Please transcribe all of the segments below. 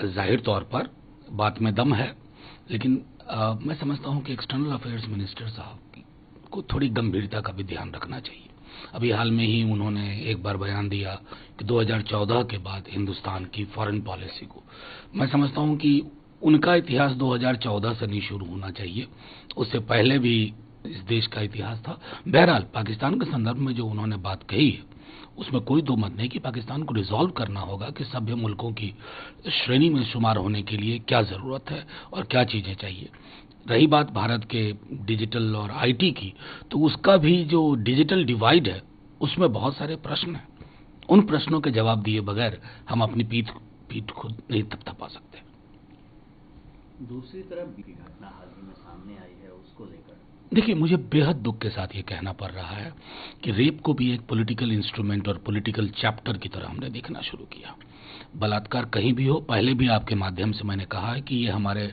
जाहिर तौर पर बात में दम है, लेकिन मैं समझता हूं कि एक्सटर्नल अफेयर्स मिनिस्टर साहब को थोड़ी गंभीरता का भी ध्यान रखना चाहिए। अभी हाल में ही उन्होंने एक बार बयान दिया कि 2014 के बाद हिंदुस्तान की फॉरेन पॉलिसी को, मैं समझता हूं कि उनका इतिहास 2014 से नहीं शुरू होना चाहिए, उससे पहले भी इस देश का इतिहास था। बहरहाल पाकिस्तान के संदर्भ में जो उन्होंने बात कही है उसमें कोई दो मत नहीं कि पाकिस्तान को रिजॉल्व करना होगा कि सभ्य मुल्कों की श्रेणी में शुमार होने के लिए क्या जरूरत है और क्या चीजें चाहिए। रही बात भारत के डिजिटल और आईटी की, तो उसका भी जो डिजिटल डिवाइड है उसमें बहुत सारे प्रश्न हैं। उन प्रश्नों के जवाब दिए बगैर हम अपनी पीठ खुद नहीं थपथपा सकते। दूसरी तरफ भी घटना हाल ही में सामने आई है, उसको लेकर देखिए, मुझे बेहद दुख के साथ ये कहना पड़ रहा है कि रेप को भी एक पॉलिटिकल इंस्ट्रूमेंट और पॉलिटिकल चैप्टर की तरह हमने देखना शुरू किया। बलात्कार कहीं भी हो, पहले भी आपके माध्यम से मैंने कहा है कि ये हमारे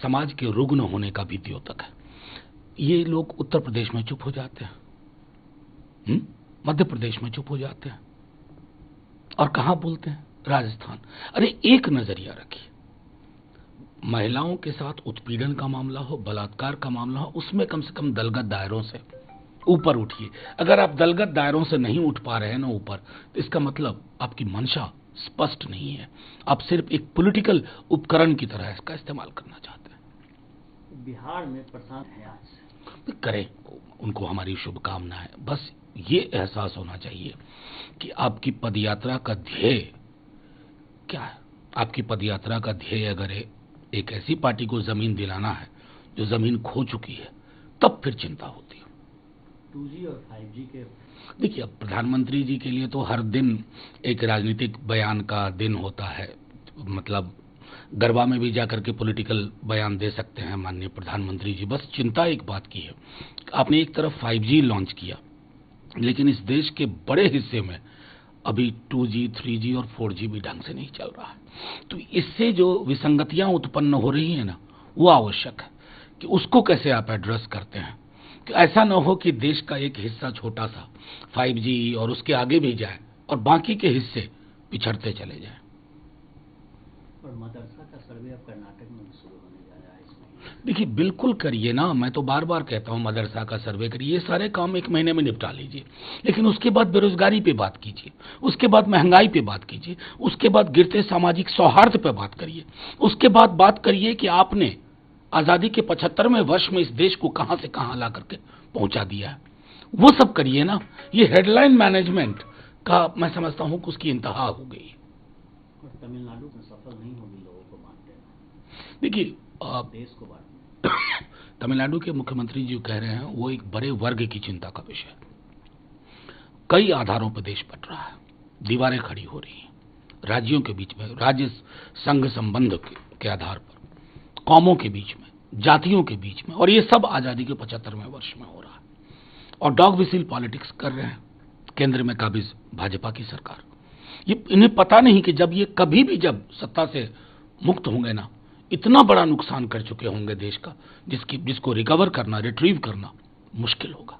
समाज के रुग्ण होने का भी द्योतक है। ये लोग उत्तर प्रदेश में चुप हो जाते हैं, मध्य प्रदेश में चुप हो जाते हैं, और कहां बोलते हैं? राजस्थान। अरे एक नजरिया रखिए, महिलाओं के साथ उत्पीड़न का मामला हो, बलात्कार का मामला हो, उसमें कम से कम दलगत दायरों से ऊपर उठिए। अगर आप दलगत दायरों से नहीं उठ पा रहे हैं ना ऊपर, तो इसका मतलब आपकी मंशा स्पष्ट नहीं है। आप सिर्फ एक पॉलिटिकल उपकरण की तरह इसका इस्तेमाल करना चाहते हैं। बिहार में प्रशांत है आज से करें, उनको हमारी शुभकामनाएं। बस ये एहसास होना चाहिए कि आपकी पदयात्रा का ध्येय क्या है। आपकी पदयात्रा का ध्येय अगर एक ऐसी पार्टी को जमीन दिलाना है जो जमीन खो चुकी है, तब फिर चिंता होती है। 2G और 5G के देखिए, अब प्रधानमंत्री जी के लिए तो हर दिन एक राजनीतिक बयान का दिन होता है। मतलब गरबा में भी जाकर के पॉलिटिकल बयान दे सकते हैं माननीय प्रधानमंत्री जी। बस चिंता एक बात की है, आपने एक तरफ 5G लॉन्च किया, लेकिन इस देश के बड़े हिस्से में अभी 2G, 3G और 4G भी ढंग से नहीं चल रहा है। तो इससे जो विसंगतियां उत्पन्न हो रही है ना, वो आवश्यक है कि उसको कैसे आप एड्रेस करते हैं, कि ऐसा ना हो कि देश का एक हिस्सा छोटा सा 5G और उसके आगे भी जाए और बाकी के हिस्से पिछड़ते चले जाएं। और मदरसा का सर्वे अब कर्नाटक में भी शुरू होने जा रहा है इसमें। देखिए, बिल्कुल करिए ना, मैं तो बार बार कहता हूं मदरसा का सर्वे करिए, ये सारे काम एक महीने में निपटा लीजिए, लेकिन उसके बाद बेरोजगारी पे बात कीजिए, उसके बाद महंगाई पे बात कीजिए, उसके बाद गिरते सामाजिक सौहार्द पे बात करिए, उसके बाद बात करिए कि आपने आजादी के 75वें वर्ष में इस देश को कहां से कहां ला करके पहुंचा दिया है, वो सब करिए ना। ये हेडलाइन मैनेजमेंट का मैं समझता हूं कि उसकी इंतहा हो गई है। और तमिलनाडु में सफल नहीं होगी लोगों को बांटने। देखिए, देश को बांटने तमिलनाडु के मुख्यमंत्री जी कह रहे हैं, वो एक बड़े वर्ग की चिंता का विषय है। कई आधारों पर देश बट रहा है, दीवारें खड़ी हो रही हैं राज्यों के बीच में, राज्य संघ संबंध के आधार पर, कौमों के बीच में, जातियों के बीच में, और ये सब आजादी के 75वें वर्ष में हो रहा है। और डॉग विसिल पॉलिटिक्स कर रहे हैं केंद्र में काबिज भाजपा की सरकार। ये इन्हें पता नहीं कि जब ये कभी भी जब सत्ता से मुक्त होंगे ना, इतना बड़ा नुकसान कर चुके होंगे देश का, जिसको रिकवर करना, रिट्रीव करना मुश्किल होगा।